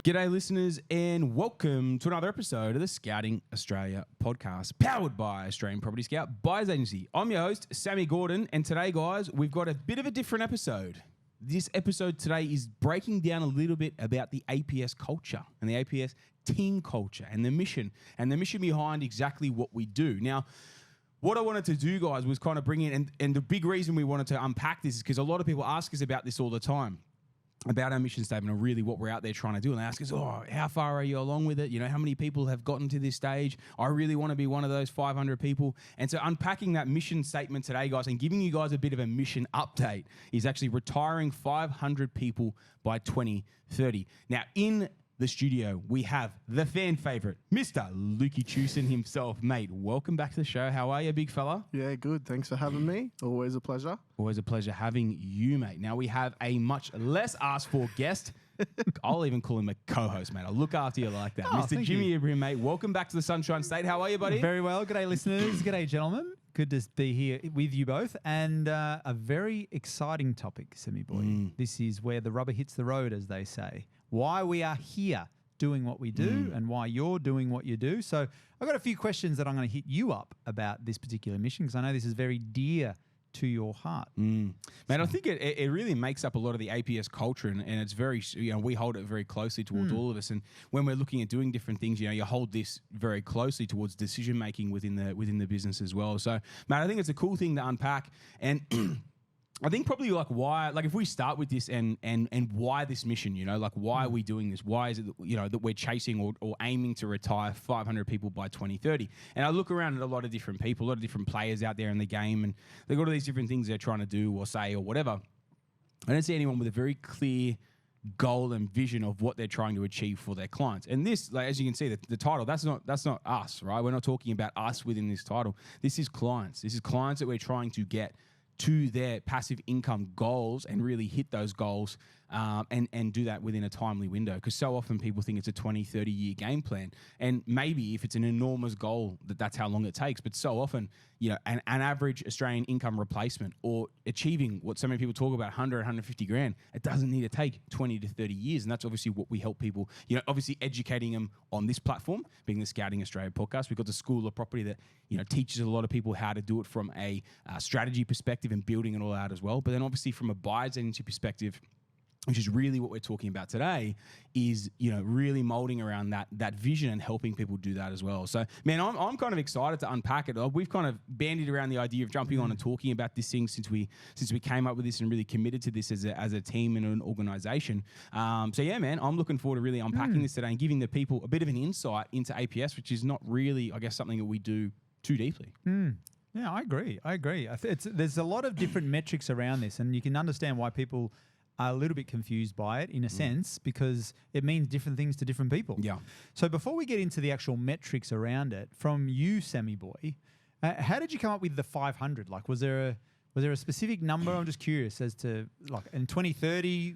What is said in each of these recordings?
G'day, listeners, and welcome to another episode of the Scouting Australia podcast, powered by Australian Property Scout Buyers Agency. I'm your host, Sammy Gordon, and today, guys, we've got a bit of a different episode. This episode today is breaking down a little bit about the APS culture and the APS team culture and the mission behind exactly what we do. Now, what I wanted to do, guys, was kind of bring in, and the big reason we wanted to unpack this is because a lot of people ask us about this all the time, about our mission statement and really what we're out there trying to do. And they ask us, how far are you along with it? You know, how many people have gotten to this stage? I really want to be one of those 500 people. And so unpacking that mission statement today, guys, and giving you guys a bit of a mission update is actually retiring 500 people by 2030. Now, in the studio, we have the fan favorite, Mr. Lukey Chewson himself. Mate, welcome back to the show. How are you, big fella? Yeah, good. Thanks for having me. Always a pleasure. Always a pleasure having you, mate. Now we have a much less asked for guest. I'll even call him a co-host, mate. I'll look after you like that. Mr. Jimmy Ibrahim, mate. Welcome back to the Sunshine State. How are you, buddy? Very well. G'day, listeners. G'day, gentlemen. Good to be here with you both. And a very exciting topic, Sammy Boy. This is where the rubber hits the road, as they say. Why we are here doing what we do and why you're doing what you do. So I've got a few questions that I'm going to hit you up about this particular mission because I know this is very dear to your heart. Man, I think it really makes up a lot of the APS culture, and it's very, we hold it very closely towards all of us. And when we're looking at doing different things, you hold this very closely towards decision making within the business as well. So, man, I think it's a cool thing to unpack. And I think probably why, if we start with this and why this mission, why are we doing this? Why is it that we're chasing or aiming to retire 500 people by 2030? And I look around at a lot of different people, a lot of different players out there in the game, and they've got all these different things they're trying to do or say or whatever. I don't see anyone with a very clear goal and vision of what they're trying to achieve for their clients. And this, as you can see, the title, that's not us, right? We're not talking about us within this title. This is clients. This is clients that we're trying to get to their passive income goals and really hit those goals and do that within a timely window. Because so often people think it's a 20, 30-year game plan. And maybe if it's an enormous goal, that's how long it takes. But so often, an average Australian income replacement or achieving what so many people talk about, 100, 150 grand, it doesn't need to take 20 to 30 years. And that's obviously what we help people, obviously educating them on this platform, being the Scouting Australia podcast. We've got the School of Property that, teaches a lot of people how to do it from a strategy perspective and building it all out as well. But then obviously from a buyer's agency perspective, which is really what we're talking about today, is really molding around that vision and helping people do that as well. So, man, I'm kind of excited to unpack it. We've kind of bandied around the idea of jumping on and talking about this thing since we came up with this and really committed to this as a team and an organization. So yeah, man, I'm looking forward to really unpacking this today and giving the people a bit of an insight into APS, which is not really, I guess, something that we do too deeply. Yeah, I agree. There's a lot of different metrics around this, and you can understand why people are a little bit confused by it in a sense because it means different things to different people. Yeah. So before we get into the actual metrics around it, from you, Sammy Boy, how did you come up with the 500? Was there a specific number? I'm just curious as to in 2030.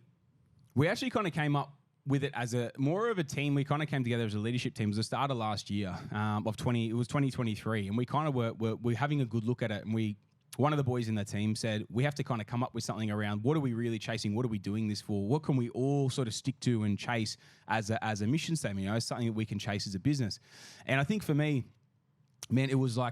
We actually kind of came up with it as more of a team. We kind of came together as a leadership team. It was the start of last year it was 2023, and we kind of were having a good look at it, and one of the boys in the team said, we have to kind of come up with something around what are we really chasing? What are we doing this for? What can we all sort of stick to and chase as a mission statement, something that we can chase as a business? And I think for me, man, it was I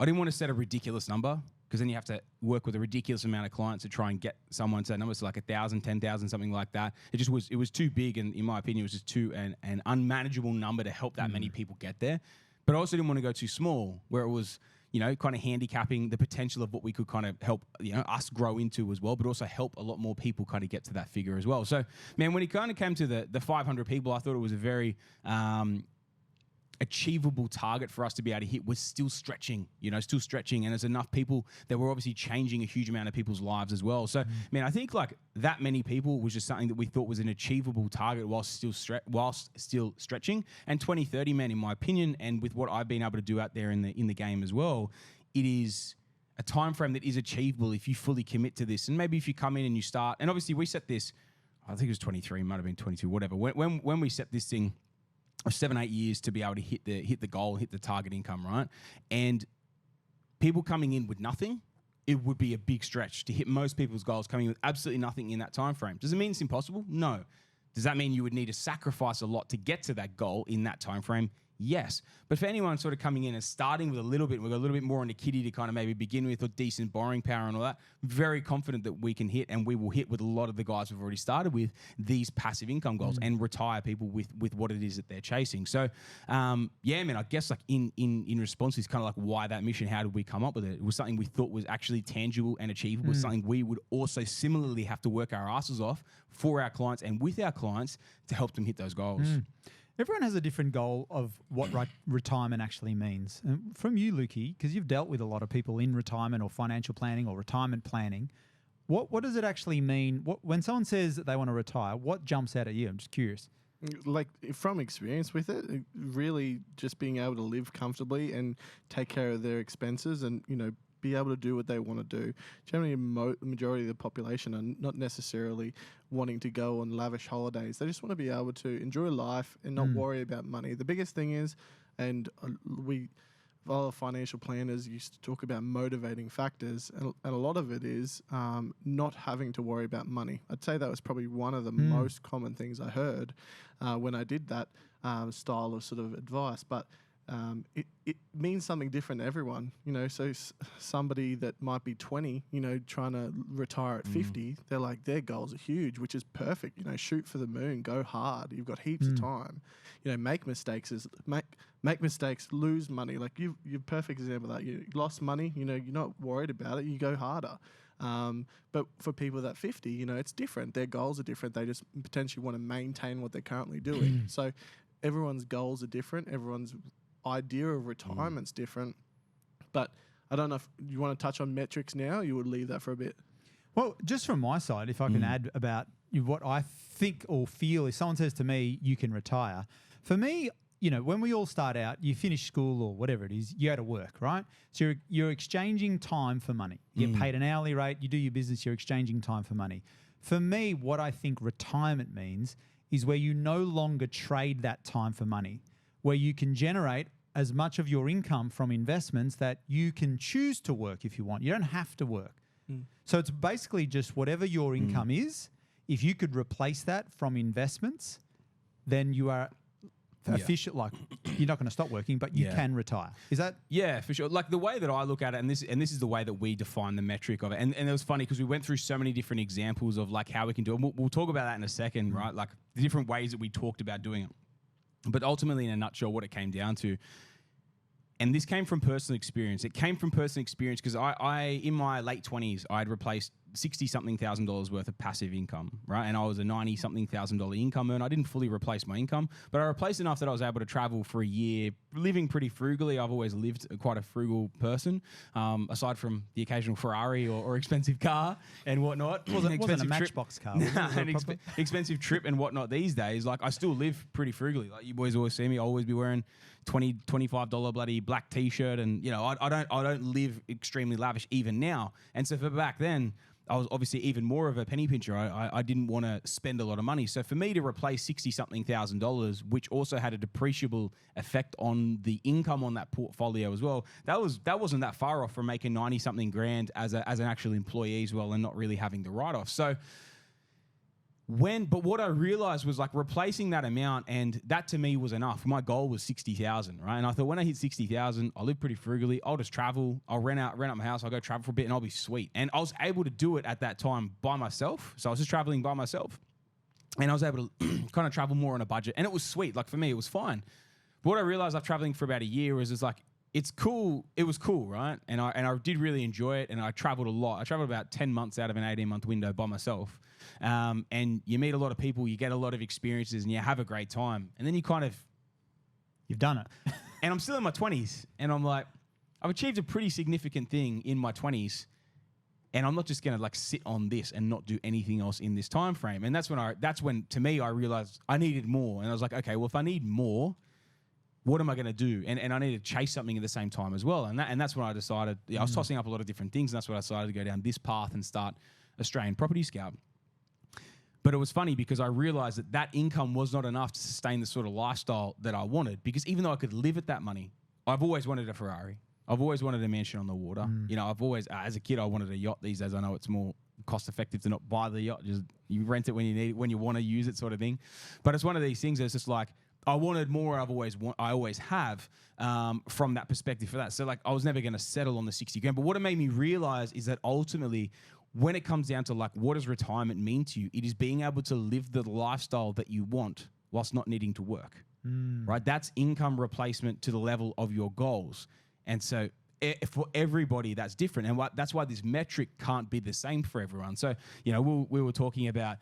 didn't want to set a ridiculous number because then you have to work with a ridiculous amount of clients to try and get someone to that number. So 1,000, 10,000, something like that. It was too big. And in my opinion, it was just an unmanageable number to help that many people get there. But I also didn't want to go too small where it was, kind of handicapping the potential of what we could kind of help, us grow into as well, but also help a lot more people kind of get to that figure as well. So, man, when it kind of came to the 500 people, I thought it was a very achievable target for us to be able to hit. Was still stretching, and there's enough people that were obviously changing a huge amount of people's lives as well. So, man, I think that many people was just something that we thought was an achievable target whilst still stretching. And 2030, man, in my opinion, and with what I've been able to do out there in the game as well, it is a time frame that is achievable if you fully commit to this. And maybe if you come in and you start, and obviously we set this, I think it was 23, might have been 22, whatever. When we set this thing, 7-8 years to be able to hit the goal, hit the target income, right? And people coming in with nothing, it would be a big stretch to hit most people's goals coming in with absolutely nothing in that time frame. Does it mean it's impossible? No. Does that mean you would need to sacrifice a lot to get to that goal in that time frame? Yes. But for anyone sort of coming in and starting with a little bit, we've got a little bit more on the kitty to kind of maybe begin with, or decent borrowing power and all that, very confident that we can hit, and we will hit with a lot of the guys we've already started with, these passive income goals and retire people with what it is that they're chasing. So, yeah, man, I guess like in response is kind of like why that mission, how did we come up with it? It was something we thought was actually tangible and achievable, something we would also similarly have to work our asses off for our clients and with our clients to help them hit those goals. Everyone has a different goal of what retirement actually means. And from you, Lukey, because you've dealt with a lot of people in retirement or financial planning or retirement planning, what does it actually mean? When someone says that they want to retire, what jumps out at you? I'm just curious. Like from experience with it, really just being able to live comfortably and take care of their expenses and, be able to do what they want to do. Generally, the majority of the population are not necessarily wanting to go on lavish holidays. They just want to be able to enjoy life and not worry about money. The biggest thing is, and other financial planners used to talk about motivating factors, and a lot of it is not having to worry about money. I'd say that was probably one of the most common things I heard when I did that style of sort of advice. But it means something different to everyone, so somebody that might be 20, trying to retire at 50, they're like, their goals are huge, which is perfect, shoot for the moon, go hard, you've got heaps of time, make mistakes, make mistakes, lose money, like you're perfect example of that. You lost money, you're not worried about it, you go harder. But for people that 50, it's different, their goals are different, they just potentially want to maintain what they're currently doing. So everyone's goals are different, everyone's idea of retirement's different, but I don't know if you want to touch on metrics now. You would leave that for a bit. Well, just from my side, if I can add about what I think or feel, if someone says to me, you can retire. For me, when we all start out, you finish school or whatever it is, you go to work, right? So you're exchanging time for money. You get paid an hourly rate, you do your business, you're exchanging time for money. For me, what I think retirement means is where you no longer trade that time for money, where you can generate as much of your income from investments that you can choose to work if you want. You don't have to work. So it's basically just whatever your income is, if you could replace that from investments, then you are efficient. Like, you're not going to stop working, but you can retire. Is that? Yeah, for sure. Like the way that I look at it, and this is the way that we define the metric of it. And it was funny because we went through so many different examples of like how we can do it. We'll talk about that in a second, right? Like the different ways that we talked about doing it. But ultimately, in a nutshell, what it came down to, and this came from personal experience. It came from personal experience because I in my late 20s, I'd replaced $60-something thousand worth of passive income, right? And I was a $90-something thousand income earner. I didn't fully replace my income, but I replaced enough that I was able to travel for a year, living pretty frugally. I've always lived quite a frugal person, aside from the occasional Ferrari or expensive car and whatnot. It wasn't a Matchbox car. Expensive trip and whatnot these days. Like I still live pretty frugally. Like you boys always see me, I always be wearing $20, $25 bloody black t-shirt. And I don't live extremely lavish even now. And so for back then, I was obviously even more of a penny pincher. I didn't want to spend a lot of money. So for me to replace $60-something thousand, which also had a depreciable effect on the income on that portfolio as well, that wasn't that far off from making 90-something grand as an actual employee as well and not really having the write-off. So but what I realized was like replacing that amount, and that to me was enough. My goal was 60,000, right? And I thought when I hit 60,000, I'll live pretty frugally. I'll just travel. I'll rent out my house. I'll go travel for a bit and I'll be sweet. And I was able to do it at that time by myself. So I was just traveling by myself and I was able to kind of travel more on a budget, and it was sweet. Like for me, it was fine. But what I realized after traveling for about a year is like, it's cool. It was cool, right? And I did really enjoy it, and I traveled a lot. I traveled about 10 months out of an 18-month window by myself. And you meet a lot of people, you get a lot of experiences, and you have a great time. And then you've done it. And I'm still in my 20s, and I'm like, I've achieved a pretty significant thing in my 20s, and I'm not just going to like sit on this and not do anything else in this time frame. And that's when to me I realized I needed more. And I was like, okay, well, if I need more, what am I going to do? And I need to chase something at the same time as well. And that's when I decided, I was tossing up a lot of different things, and that's when I decided to go down this path and start Australian Property Scout. But it was funny because I realized that income was not enough to sustain the sort of lifestyle that I wanted, because even though I could live at that money, I've always wanted a Ferrari. I've always wanted a mansion on the water. I've always, as a kid, I wanted a yacht. These days, I know it's more cost effective to not buy the yacht. Just you rent it when you need it, when you want to use it, sort of thing. But it's one of these things that's just like, I wanted more. I always have from that perspective for that. So like, I was never going to settle on the 60 grand. But what it made me realize is that ultimately, when it comes down to like, what does retirement mean to you? It is being able to live the lifestyle that you want whilst not needing to work, right? That's income replacement to the level of your goals. And so for everybody, that's different. And that's why this metric can't be the same for everyone. So, you know, we were talking about,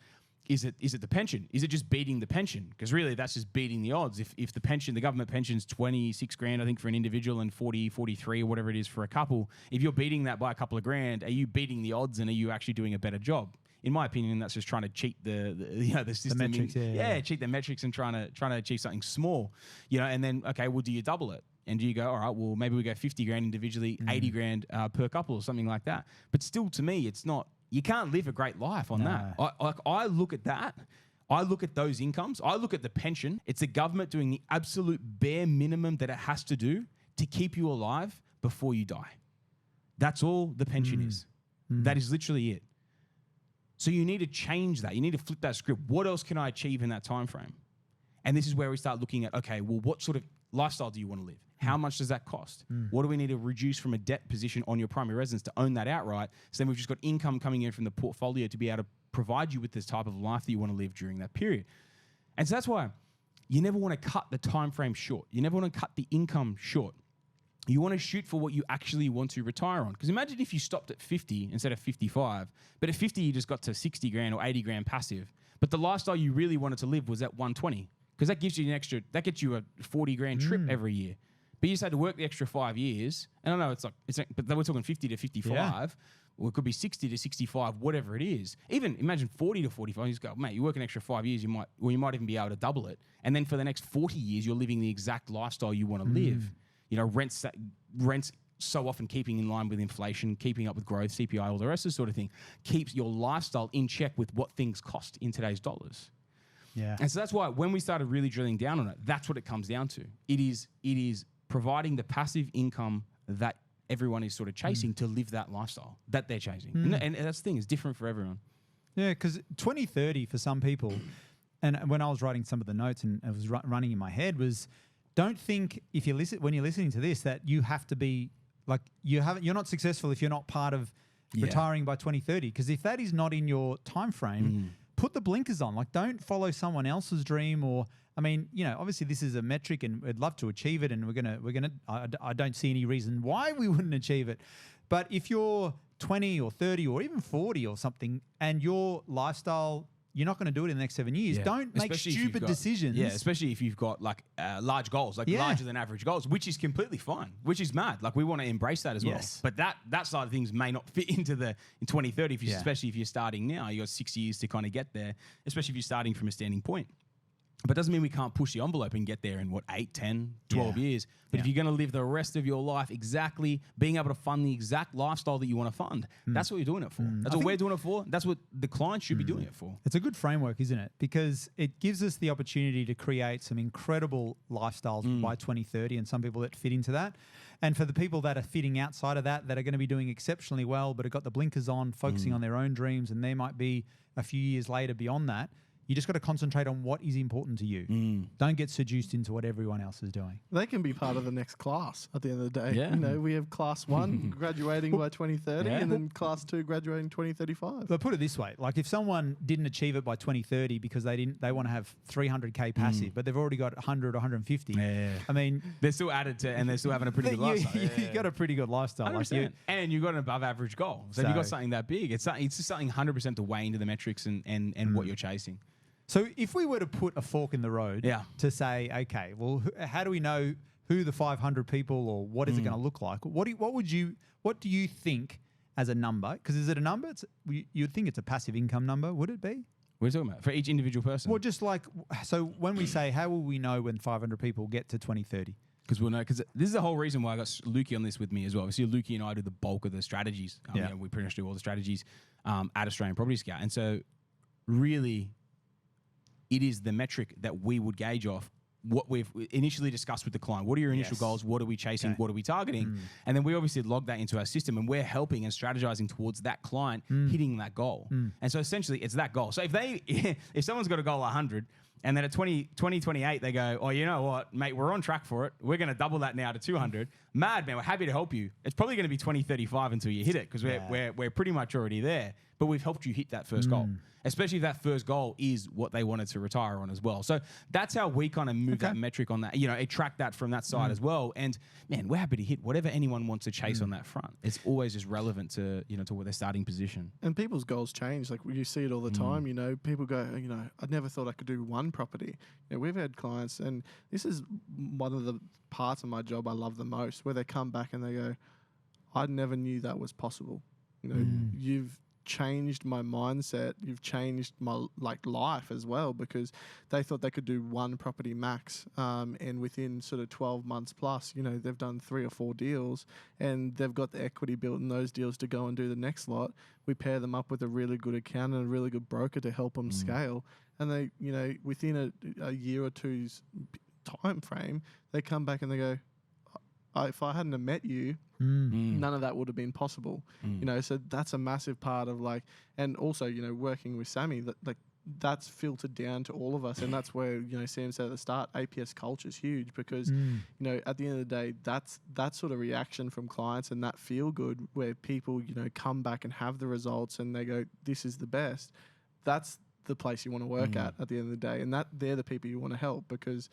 is it the pension? Is it just beating the pension? Because really, that's just beating the odds. If the pension, the government pension's 26 grand, I think, for an individual, and 40, 43 or whatever it is for a couple, if you're beating that by a couple of grand, are you beating the odds and are you actually doing a better job? In my opinion, that's just trying to cheat the system. The metrics, cheat the metrics and trying to achieve something small, you know. And then, okay, well, do you double it? And do you go, all right, well, maybe we go 50 grand individually, 80 grand per couple or something like that. But still, to me, it's not. You can't live a great life on that. I look at that. I look at those incomes. I look at the pension. It's the government doing the absolute bare minimum that it has to do to keep you alive before you die. That's all the pension is. That is literally it. So you need to change that. You need to flip that script. What else can I achieve in that time frame? And this is where we start looking at, okay, well, what sort of lifestyle do you want to live? How much does that cost? What do we need to reduce from a debt position on your primary residence to own that outright? So then we've just got income coming in from the portfolio to be able to provide you with this type of life that you want to live during that period. And so that's why you never want to cut the time frame short. You never want to cut the income short. You want to shoot for what you actually want to retire on. Because imagine if you stopped at 50 instead of 55, but at 50 you just got to 60 grand or 80 grand passive. But the lifestyle you really wanted to live was at 120. Because that gives you that gets you a 40 grand trip every year. But you just had to work the extra 5 years. And I know but we're talking 50 to 55. Yeah. Or it could be 60 to 65, whatever it is. Even imagine 40 to 45. You just go, mate, you work an extra 5 years, you might even be able to double it. And then for the next 40 years, you're living the exact lifestyle you want to live. You know, rents so often keeping in line with inflation, keeping up with growth, CPI, all the rest of this sort of thing, keeps your lifestyle in check with what things cost in today's dollars. Yeah. And so that's why when we started really drilling down on it, that's what it comes down to. It is providing the passive income that everyone is sort of chasing to live that lifestyle that they're chasing. And that's the thing, it's different for everyone. Yeah, because 2030 for some people, and when I was writing some of the notes and it was running in my head was, don't think when you're listening to this that you have to be like you're not successful if you're not part of retiring by 2030. Because if that is not in your time frame, put the blinkers on. Like, don't follow someone else's dream. Or I mean, you know, obviously this is a metric and we'd love to achieve it, and we're gonna. I don't see any reason why we wouldn't achieve it. But if you're 20 or 30 or even 40 or something, and your lifestyle, you're not going to do it in the next 7 years. Don't make stupid decisions. Yeah, especially if you've got like large goals, like larger than average goals, which is completely fine, which is mad. Like, we want to embrace that as well. But that side of things may not fit into in 2030, especially if you're starting now. You got 6 years to kind of get there, especially if you're starting from a standing point. But it doesn't mean we can't push the envelope and get there in 8, 10, 12 years. But if you're going to live the rest of your life exactly being able to fund the exact lifestyle that you want to fund, that's what you're doing it for. That's what we're doing it for. That's what the client should be doing it for. It's a good framework, isn't it? Because it gives us the opportunity to create some incredible lifestyles by 2030, and some people that fit into that. And for the people that are fitting outside of that are going to be doing exceptionally well, but have got the blinkers on, focusing on their own dreams, and they might be a few years later beyond that. You just got to concentrate on what is important to you. Don't get seduced into what everyone else is doing. They can be part of the next class at the end of the day. You know, we have class 1 graduating by 2030 and then class 2 graduating 2035. But put it this way, like if someone didn't achieve it by 2030 because they want to have 300K passive, but they've already got 100 or 150. I mean, they're still added to, and they're still having a pretty good lifestyle. You've got a pretty good lifestyle. Like and you've got an above average goal. So if you've got something that big, it's just something 100% to weigh into the metrics and what you're chasing. So if we were to put a fork in the road to say, okay, well, how do we know who the 500 people, or what is it going to look like? What do you think as a number? Because is it a number? You'd think it's a passive income number. Would it be? What are you talking about? For each individual person? Well, just like, so when we say, how will we know when 500 people get to 2030? Because we'll know. Because this is the whole reason why I got Lukey on this with me as well. So Lukey and I do the bulk of the strategies. You know, we pretty much do all the strategies at Australian Property Scout. And so really, it is the metric that we would gauge off what we've initially discussed with the client. What are your initial Yes. goals? What are we chasing? Okay. What are we targeting? And then we obviously log that into our system, and we're helping and strategizing towards that client hitting that goal. And so essentially it's that goal. So if someone's got a goal 100, and then at 2028, they go, oh, you know what, mate, we're on track for it. We're going to double that now to 200. Mad, man, we're happy to help you. It's probably going to be 2035 until you hit it, because we're pretty much already there. But we've helped you hit that first goal, especially if that first goal is what they wanted to retire on as well. So that's how we kind of move that metric on that, track that from that side as well. And man, we're happy to hit whatever anyone wants to chase on that front. It's always just relevant to, to what their starting position. And people's goals change. Like you see it all the time, people go, I never thought I could do one property. We've had clients, and this is one of the parts of my job I love the most, where they come back and they go, I never knew that was possible. You've changed my mindset. You've changed my life as well, because they thought they could do one property max, and within sort of 12 months plus, they've done 3 or 4 deals, and they've got the equity built in those deals to go and do the next lot. We pair them up with a really good accountant and a really good broker to help them scale, and they, within a year or two's time frame, they come back and they go, if I hadn't have met you, none of that would have been possible. So that's a massive part of and also, working with Sammy, that's filtered down to all of us. And that's where, Sam said at the start, APS culture is huge, because, at the end of the day, that's that sort of reaction from clients and that feel good where people, come back and have the results and they go, this is the best. That's the place you want to work at the end of the day. And they're the people you want to help, because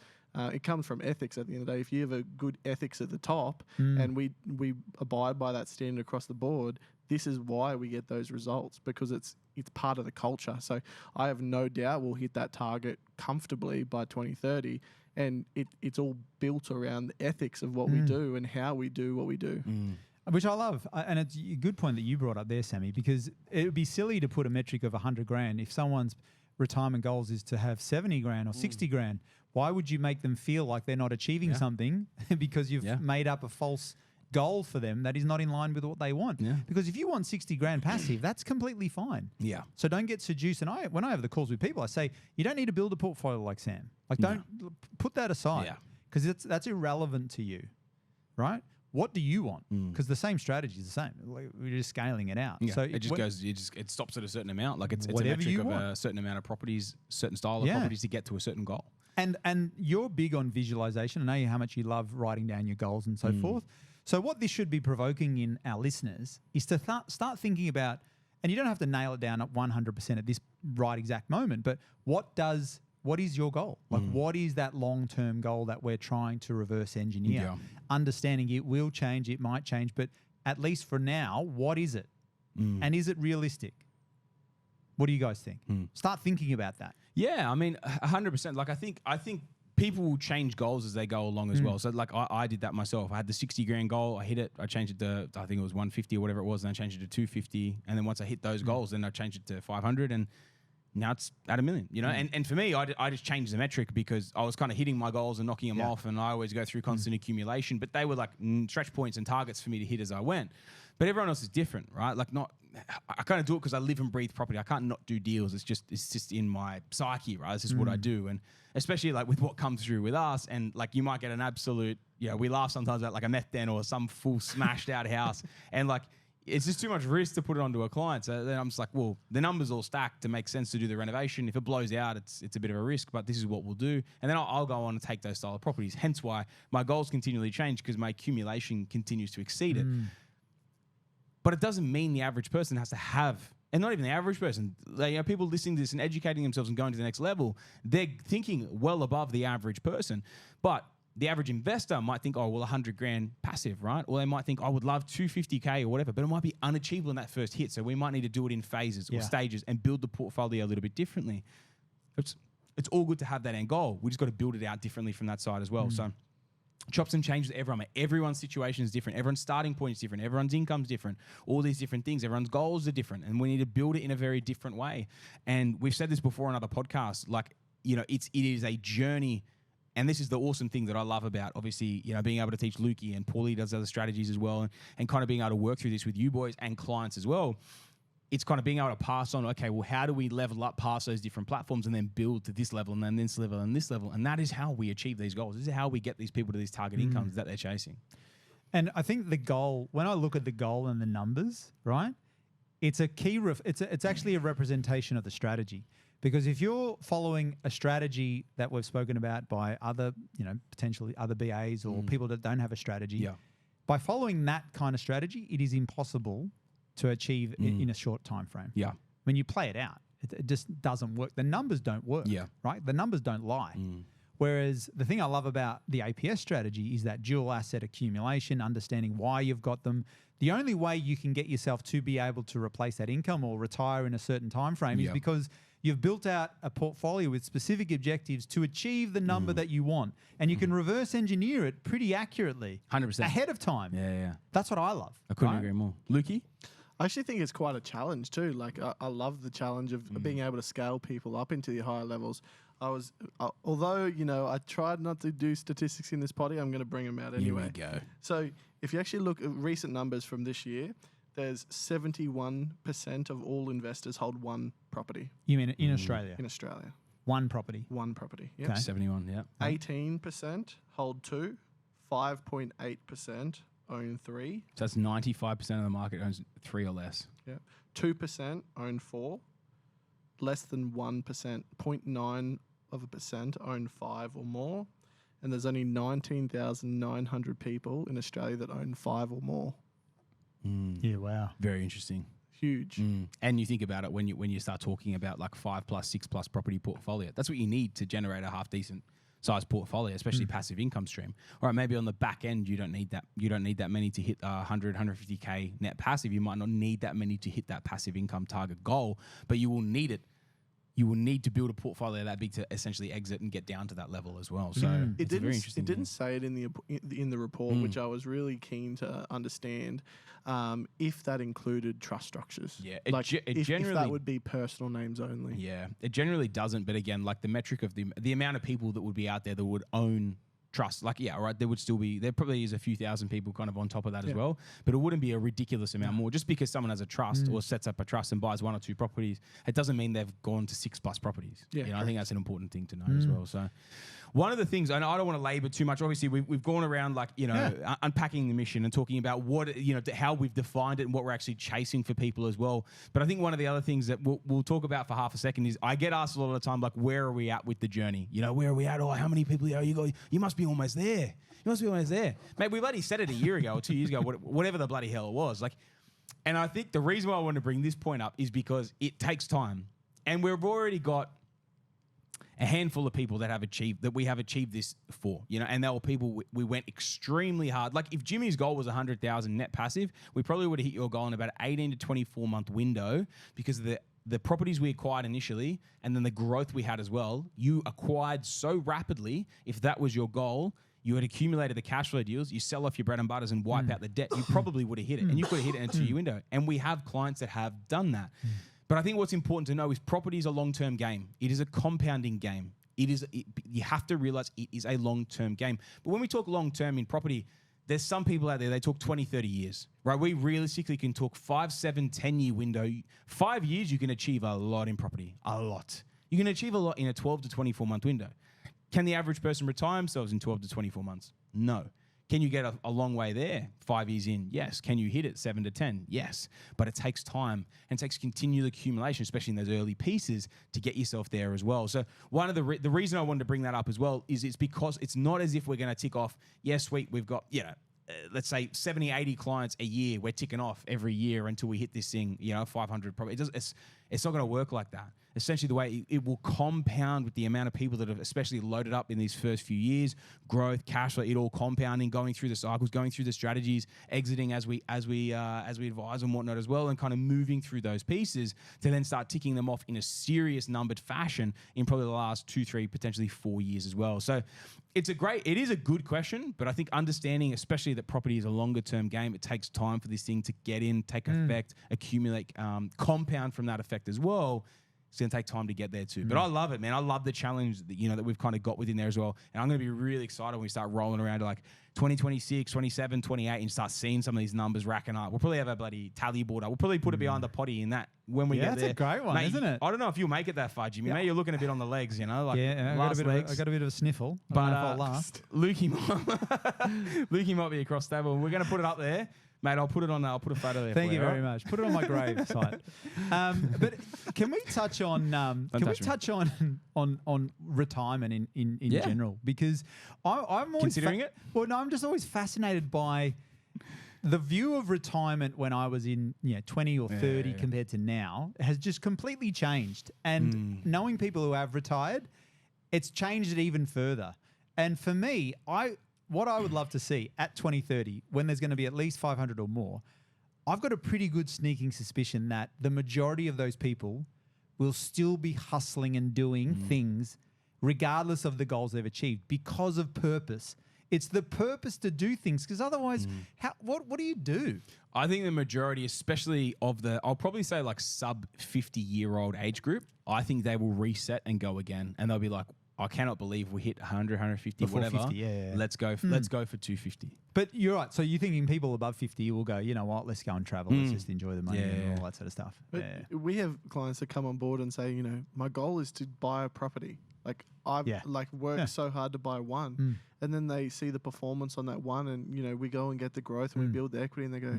it comes from ethics at the end of the day. If you have a good ethics at the top and we abide by that standard across the board, this is why we get those results, because it's part of the culture. So I have no doubt we'll hit that target comfortably by 2030. And it's all built around the ethics of what we do and how we do what we do. Which I love. And it's a good point that you brought up there, Sammy, because it would be silly to put a metric of 100 grand if someone's retirement goals is to have 70 grand or 60 grand. Why would you make them feel like they're not achieving something because you've made up a false goal for them that is not in line with what they want? Because if you want 60 grand passive, that's completely fine. So don't get seduced. And when I have the calls with people, I say, you don't need to build a portfolio like Sam. Don't put that aside, because that's irrelevant to you, right? What do you want? Because the same strategy is the same. We're just scaling it out. So it just goes. It stops at a certain amount. It's a Whatever metric you of want. a certain amount of properties, certain style of properties to get to a certain goal. And you're big on visualization. I know how much you love writing down your goals and so forth. So what this should be provoking in our listeners is to start thinking about, and you don't have to nail it down at 100% at this right exact moment, but what is your goal? What is that long-term goal that we're trying to reverse engineer? Understanding it will change, it might change, but at least for now, what is it? And is it realistic? What do you guys think? Start thinking about that. Yeah, I mean, 100%. I think people will change goals as they go along as well. So I did that myself. I had the 60 grand goal. I hit it. I changed it to, I think it was 150 or whatever it was. And I changed it to 250. And then once I hit those goals, then I changed it to 500. And now it's at $1 million, And for me, I just changed the metric because I was kind of hitting my goals and knocking them off. And I always go through constant accumulation, but they were stretch points and targets for me to hit as I went. But everyone else is different, right? I kind of do it because I live and breathe property. I can't not do deals. It's just in my psyche, right? This is what I do. And especially with what comes through with us, and you might get an absolute, we laugh sometimes about a meth den or some full smashed out house. And it's just too much risk to put it onto a client. So then I'm just well, the numbers all stacked to make sense to do the renovation. If it blows out, it's a bit of a risk, but this is what we'll do. And then I'll go on and take those style of properties. Hence why my goals continually change, because my accumulation continues to exceed it. But it doesn't mean the average person has to have, and not even the average person, people listening to this and educating themselves and going to the next level, they're thinking well above the average person. But the average investor might think, 100 grand passive, right? Or they might think, I would love 250K or whatever, but it might be unachievable in that first hit. So we might need to do it in phases or stages and build the portfolio a little bit differently. It's all good to have that end goal. We just got to build it out differently from that side as well. So chops and changes everyone. Everyone's situation is different. Everyone's starting point is different. Everyone's income's different. All these different things. Everyone's goals are different. And we need to build it in a very different way. And we've said this before on other podcasts, it is a journey. And this is the awesome thing that I love about, obviously, being able to teach Lukey, and Paulie does other strategies as well, and kind of being able to work through this with you boys and clients as well. it's kind of being able to pass on, okay, well, how do we level up past those different platforms and then build to this level and then this level and this level? And that is how we achieve these goals. This is how we get these people to these target incomes that they're chasing. And I think the goal, when I look at the goal and the numbers, right, it's a key, it's actually a representation of the strategy. Because if you're following a strategy that we've spoken about by other, potentially other BAs or people that don't have a strategy, by following that kind of strategy, it is impossible to achieve in a short time frame. Yeah. When you play it out, it just doesn't work. The numbers don't work, right? The numbers don't lie. Whereas the thing I love about the APS strategy is that dual asset accumulation, understanding why you've got them. The only way you can get yourself to be able to replace that income or retire in a certain time frame is because you've built out a portfolio with specific objectives to achieve the number that you want. And you can reverse engineer it pretty accurately. 100%. Ahead of time. Yeah. That's what I love. I couldn't agree more. Lukey? I actually think it's quite a challenge too. Like I love the challenge of being able to scale people up into the higher levels. Although I tried not to do statistics in this potty, I'm going to bring them out anyway. Here we go. So if you actually look at recent numbers from this year, there's 71% of all investors hold one property. You mean in Australia? In Australia. One property. One property. Yeah. Okay. 71, yeah. 18% hold two. 5.8% own three. So that's 95% of the market owns 3 or less. Yeah. 2% own 4. Less than 1%, 0.9% own 5 or more. And there's only 19,900 people in Australia that own 5 or more. Yeah, wow. Very interesting. Huge. And you think about it when you start talking about like 5+, 6+ property portfolio. That's what you need to generate a half decent size portfolio, especially passive income stream. All right, maybe on the back end you don't need that. You don't need that many to hit 100, 150k net passive. You might not need that many to hit that passive income target goal, but you will need it. You will need to build a portfolio that big to essentially exit and get down to that level as well. So it's very interesting. It didn't say it in the report, which I was really keen to understand if that included trust structures. Yeah, if that would be personal names only. Yeah, it generally doesn't. But again, like the metric of the amount of people that would be out there that would own trust, like all right, there probably is a few thousand people kind of on top of that as well, but it wouldn't be a ridiculous amount more. Just because someone has a trust or sets up a trust and buys 1 or 2 properties, it doesn't mean they've gone to 6+ properties. I think that's an important thing to know as well. So one of the things, and I don't want to labor too much, obviously we've gone around like unpacking the mission and talking about what how we've defined it and what we're actually chasing for people as well. But I think one of the other things that we'll talk about for half a second is I get asked a lot of the time, like, where are we at with the journey? Where are we at? Or how many people you must be almost there. You must be almost there. Mate, we bloody said it a year ago or 2 years ago, whatever the bloody hell it was. And I think the reason why I want to bring this point up is because it takes time. And we've already got a handful of people that we have achieved this for, and there were people we went extremely hard. Like if Jimmy's goal was 100,000 net passive, we probably would have hit your goal in about an 18 to 24 month window because of the properties we acquired initially and then the growth we had as well. You acquired so rapidly. If that was your goal, you had accumulated the cash flow deals, you sell off your bread and butters and wipe out the debt, you probably would have hit it. And you could have hit it in a 2-year window. And we have clients that have done that. But I think what's important to know is property is a long-term game. It is a compounding game. You have to realize it is a long-term game. But when we talk long-term in property, there's some people out there, they talk 20, 30 years, right? We realistically can talk 5, 7, 10-year window. 5 years, you can achieve a lot in property, a lot. You can achieve a lot in a 12 to 24-month window. Can the average person retire themselves in 12 to 24 months? No. Can you get a long way there 5 years in? Yes. Can you hit it 7 to 10? Yes. But it takes time and it takes continual accumulation, especially in those early pieces, to get yourself there as well. So one of the reason I wanted to bring that up as well is it's because it's not as if we're going to tick off, yes, sweet, we've got, let's say 70, 80 clients a year, we're ticking off every year until we hit this thing, 500 probably. It's not going to work like that. Essentially, the way it will compound with the amount of people that have especially loaded up in these first few years, growth, cash flow, it all compounding, going through the cycles, going through the strategies, exiting as we advise and whatnot as well, and kind of moving through those pieces to then start ticking them off in a serious numbered fashion in probably the last 2, 3, potentially 4 years as well. So it is a good question, but I think understanding, especially that property is a longer term game, it takes time for this thing to get in, take effect, accumulate, compound from that effect as well. It's going to take time to get there too. But I love it, man. I love the challenge that, that we've kind of got within there as well. And I'm going to be really excited when we start rolling around to like 2026, 27, 28 and start seeing some of these numbers racking up. We'll probably have a bloody tally board up. We'll probably put it behind the potty in that when we get there. That's a great one, isn't it? I don't know if you'll make it that far, Jimmy. Maybe you're looking a bit on the legs, Like I got a bit of a sniffle. I don't know if I'll last. Lukey might be across the table. We're going to put it up there. Mate, I'll put a photo there. Thank you very much. Put it on my grave site. But can we touch on on retirement in general? Because I'm always considering it. Well, no, I'm just always fascinated by the view of retirement when I was in 20 or 30 compared to now has just completely changed. And knowing people who have retired, it's changed it even further. And for me, what I would love to see at 2030, when there's going to be at least 500 or more, I've got a pretty good sneaking suspicion that the majority of those people will still be hustling and doing things regardless of the goals they've achieved because of purpose. It's the purpose to do things because otherwise, what do you do? I think the majority, especially of I'll probably say like sub 50-year-old age group, I think they will reset and go again. And they'll be like, I cannot believe we hit 100, 150, whatever. 50, Let's go for 250. But you're right. So you're thinking people above 50 will go, you know what, let's go and travel. Let's just enjoy the money and all that sort of stuff. But we have clients that come on board and say, my goal is to buy a property. Like I've worked so hard to buy one. And then they see the performance on that one and, we go and get the growth and we build the equity and they go,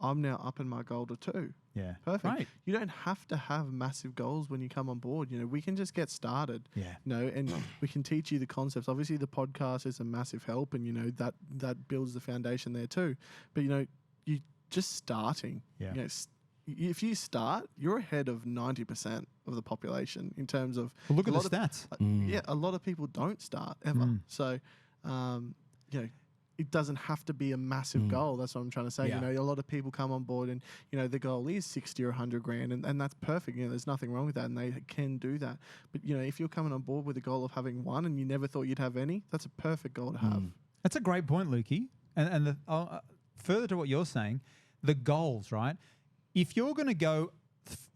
I'm now upping my goal to 2. Yeah. Perfect. Right. You don't have to have massive goals when you come on board. We can just get started. Yeah. And we can teach you the concepts. Obviously, the podcast is a massive help and, that builds the foundation there too. But, you just starting. Yeah. If you start, you're ahead of 90% of the population in terms of... Well, look at the stats. A lot of people don't start ever. So, it doesn't have to be a massive goal. That's what I'm trying to say. Yeah. A lot of people come on board and, the goal is 60 or 100 grand and that's perfect. There's nothing wrong with that and they can do that. But, if you're coming on board with the goal of having one and you never thought you'd have any, that's a perfect goal to have. That's a great point, Lukey. And further to what you're saying, the goals, right? If you're going to go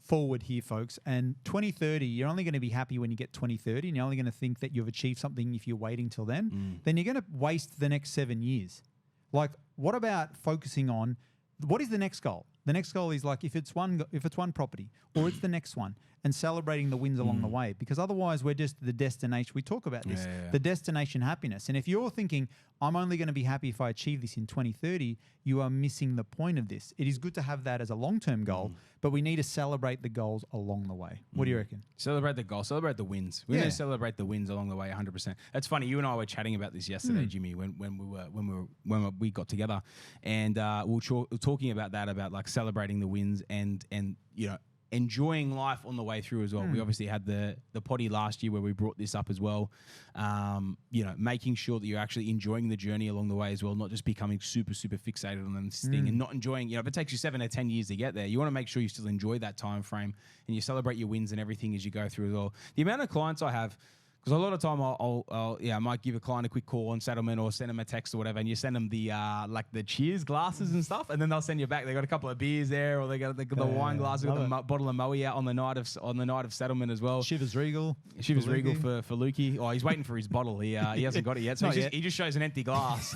forward here, folks, and 2030, you're only going to be happy when you get 2030 and you're only going to think that you've achieved something if you're waiting till then you're going to waste the next 7 years. Like, what about focusing on what is the next goal? The next goal is like if it's one property or it's the next one and celebrating the wins along the way, because otherwise we're just the destination. We talk about this, the destination happiness. And if you're thinking, I'm only going to be happy if I achieve this in 2030, you are missing the point of this. It is good to have that as a long-term goal, but we need to celebrate the goals along the way. What do you reckon? Celebrate the goal, celebrate the wins. We need to celebrate the wins along the way 100%. It's funny, you and I were chatting about this yesterday, Jimmy, when we got together, and we were talking about that, about like celebrating the wins and enjoying life on the way through as well. We obviously had the potty last year where we brought this up as well. Making sure that you're actually enjoying the journey along the way as well, not just becoming super, super fixated on this thing and not enjoying, if it takes you 7 or 10 years to get there, you want to make sure you still enjoy that time frame and you celebrate your wins and everything as you go through as well. The amount of clients I have, because a lot of time I might give a client a quick call on settlement or send them a text or whatever, and you send them the the cheers glasses and stuff, and then they'll send you back. They got a couple of beers there, or they got the wine glasses, got the bottle of Moe out on the night of settlement as well. Shivers Regal for Lukey. Oh, he's waiting for his bottle. He hasn't got it yet, so he just shows an empty glass.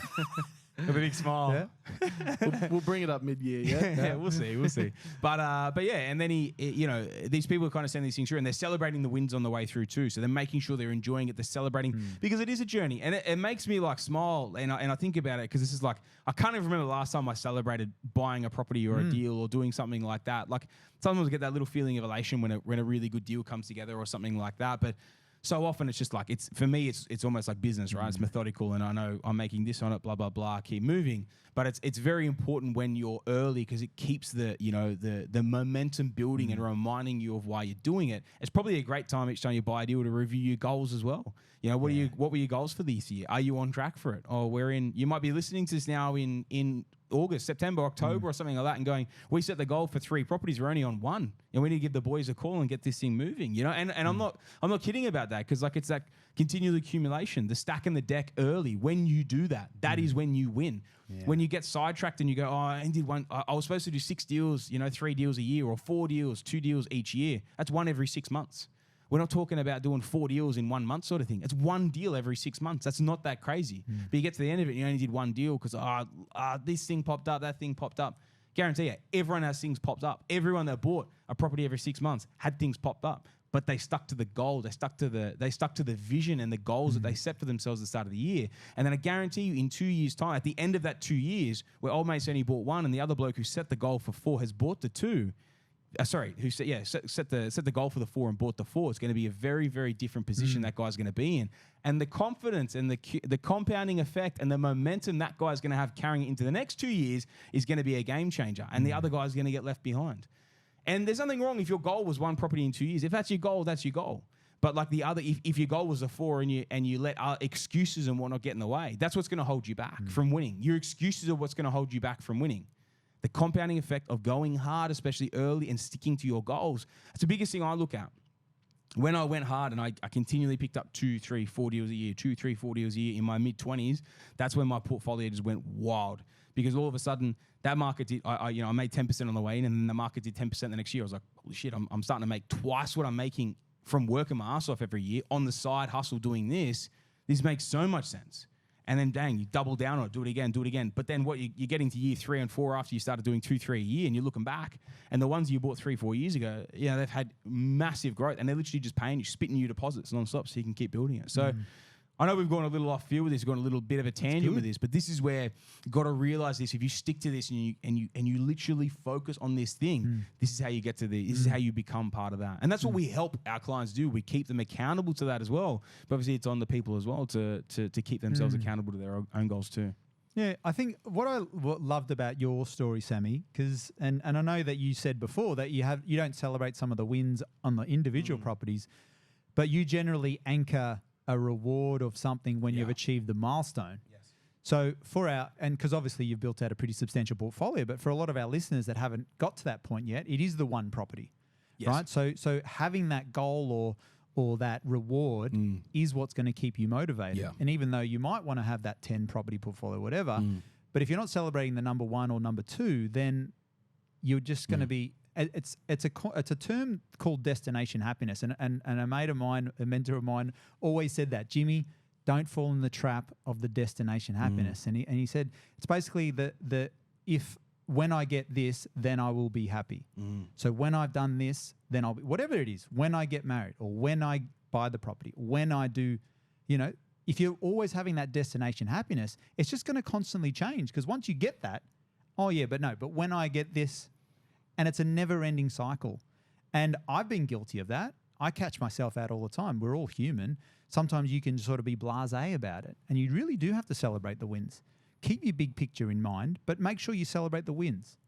With a big smile. Yeah. we'll bring it up mid-year, yeah, we'll see. But and then these people kind of send these things through and they're celebrating the wins on the way through too. So they're making sure they're enjoying it, they're celebrating because it is a journey. And it makes me like smile and I think about it because this is like, I can't even remember the last time I celebrated buying a property or a deal or doing something like that. Like sometimes I get that little feeling of elation when a really good deal comes together or something like that. But so often it's just like, for me, it's almost like business, right? It's methodical and I know I'm making this on it, blah, blah, blah, keep moving. But it's very important when you're early because it keeps the momentum building and reminding you of why you're doing it. It's probably a great time each time you buy a deal to review your goals as well. What were your goals for this year? Are you on track for it? Or you might be listening to this now in August, September, October or something like that and going, we set the goal for 3 properties, we're only on 1 and we need to give the boys a call and get this thing moving, you know? And I'm not kidding about that, because like it's that continual accumulation, the stacking the deck early. When you do that, that is when you win. Yeah. When you get sidetracked and you go, oh, I did one, I was supposed to do 6 deals, you know, 3 deals a year, or 4 deals, 2 deals each year. That's 1 every 6 months. We're not talking about doing 4 deals in 1 month sort of thing. It's 1 deal every 6 months. That's not that crazy. But you get to the end of it, and you only did 1 deal because this thing popped up, that thing popped up. Guarantee you, everyone has things popped up. Everyone that bought a property every 6 months had things popped up, but they stuck to the goal. They stuck to the vision and the goals that they set for themselves at the start of the year. And then I guarantee you, in 2 years' time, at the end of that 2 years, where old mate's only bought 1 and the other bloke who set the goal for 4 has bought the 2. Who set the goal for the 4 and bought the 4. It's going to be a very, very different position that guy's going to be in, and the confidence and the compounding effect and the momentum that guy's going to have carrying it into the next 2 years is going to be a game changer, and the other guy's going to get left behind. And there's nothing wrong if your goal was 1 property in 2 years. If that's your goal, that's your goal. But like the other, if your goal was a 4 and you let excuses and whatnot get in the way, that's what's going to hold you back from winning. Your excuses are what's going to hold you back from winning. The compounding effect of going hard, especially early, and sticking to your goals. That's the biggest thing I look at. When I went hard and I continually picked up 2, 3, 4 deals a year, 2, 3, 4 deals a year in my mid-20s, that's when my portfolio just went wild. Because all of a sudden, that market did, I made 10% on the way in, and then the market did 10% the next year. I was like, holy shit, I'm starting to make twice what I'm making from working my ass off every year on the side hustle doing this. This makes so much sense. And then, dang, you double down on it, do it again. But then what you're getting to year 3 and 4 after you started doing 2, 3 a year, and you're looking back, and the ones you bought 3, 4 years ago, they've had massive growth, and they're literally just paying you, spitting you deposits nonstop so you can keep building it. So I know we've gone a little off field with this, we've gone a little bit of a tangent with this, but this is where you've got to realize this. If you stick to this and you literally focus on this thing, this is how you get to this is how you become part of that. And that's what we help our clients do. We keep them accountable to that as well. But obviously it's on the people as well to keep themselves accountable to their own goals too. Yeah, I think what loved about your story, Sammy, because and I know that you said before that you don't celebrate some of the wins on the individual properties, but you generally anchor a reward of something when you've achieved the milestone. Yes. So because obviously you've built out a pretty substantial portfolio, but for a lot of our listeners that haven't got to that point yet, it is the 1 property, right? So having that goal or that reward is what's going to keep you motivated. Yeah. And even though you might want to have that 10 property portfolio, whatever, but if you're not celebrating the number 1 or number 2, then you're just going to be. It's a term called destination happiness, and a mate of mine, a mentor of mine, always said that, Jimmy, don't fall in the trap of the destination happiness. And he said it's basically when I get this, then I will be happy. So when I've done this, then I'll be, whatever it is. When I get married, or when I buy the property, when I do, if you're always having that destination happiness, it's just going to constantly change, because once you get that, but when I get this. And it's a never-ending cycle. And I've been guilty of that. I catch myself out all the time. We're all human. Sometimes you can sort of be blasé about it. And you really do have to celebrate the wins. Keep your big picture in mind, but make sure you celebrate the wins,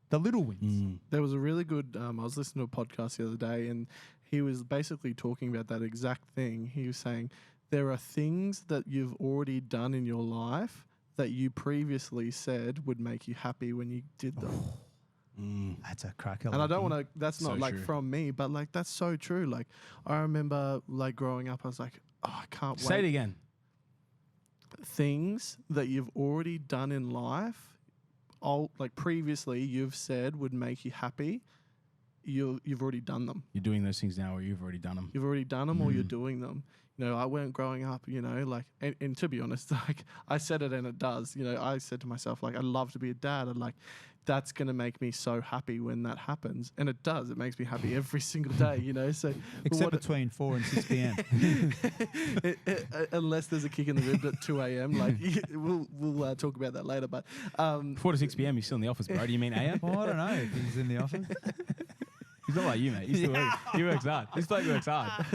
the little wins. There was a really good, I was listening to a podcast the other day, and he was basically talking about that exact thing. He was saying, there are things that you've already done in your life that you previously said would make you happy when you did them. That's a cracker. And I don't want to, that's not like from me, but like that's so true. Like I remember like growing up, I was like, oh, I can't wait. Say it again. Things that you've already done in life, like previously you've said would make you happy. You've already done them. You're doing those things now, or you've already done them. You've already done them, or you're doing them. I went growing up, like, and to be honest, like I said it and it does, I said to myself, like, I'd love to be a dad. And like, that's going to make me so happy when that happens. And it does. It makes me happy every single day, so. Except between 4 and 6 p.m. Unless there's a kick in the rib at 2 a.m. Like, we'll talk about that later. But 4 to 6 p.m. You're still in the office, bro. Do you mean a.m.? Well, I don't know if he's in the office. He's not like you, mate. He works hard. This bloke works hard.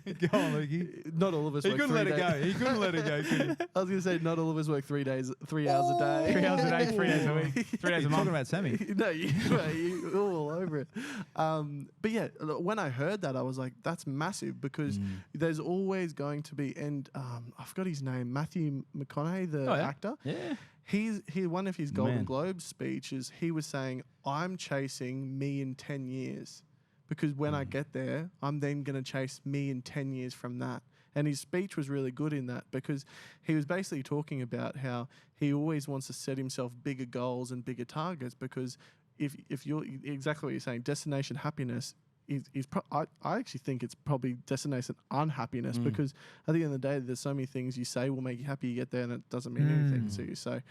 Go on, Lukey. Not all of us. He couldn't let it go. He couldn't let it go. I was going to say, not all of us work 3 hours a day. 3 hours a day, 3 days a week, 3 days a month. Talking about Sammy. No, you're all over it. But yeah, when I heard that, I was like, that's massive, because there's always going to be, and I forgot his name, Matthew McConaughey, the actor. Yeah. one of his Golden Globe speeches, he was saying, I'm chasing me in 10 years because when I get there, I'm then going to chase me in 10 years from that. And his speech was really good in that because he was basically talking about how he always wants to set himself bigger goals and bigger targets because if you're exactly what you're saying, destination happiness I actually think it's probably destination unhappiness because at the end of the day, there's so many things you say will make you happy. You get there and it doesn't mean anything to you. So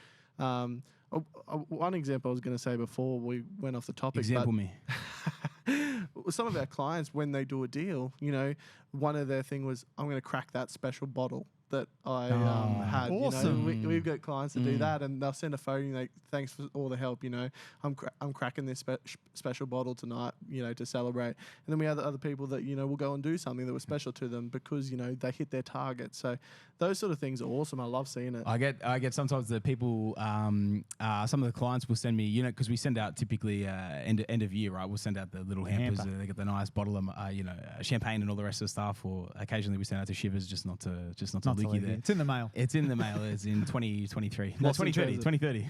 one example I was going to say before we went off the topic. Example me. Some of our clients, when they do a deal, one of their thing was, I'm going to crack that special bottle that I had. Awesome. We've got clients that do that, and they'll send a photo, like, thanks for all the help. I'm cracking this special bottle tonight, to celebrate. And then we have other people that will go and do something that was special to them because they hit their target. So those sort of things are awesome. I love seeing it. I get sometimes the people, some of the clients will send me, because we send out typically end of year, right? We'll send out the little hampers. They get the nice bottle of champagne and all the rest of the stuff. Or occasionally we send out to Shivers just not to leaky there. It's in the mail. It's in the mail. It's in 2023. No, 2030.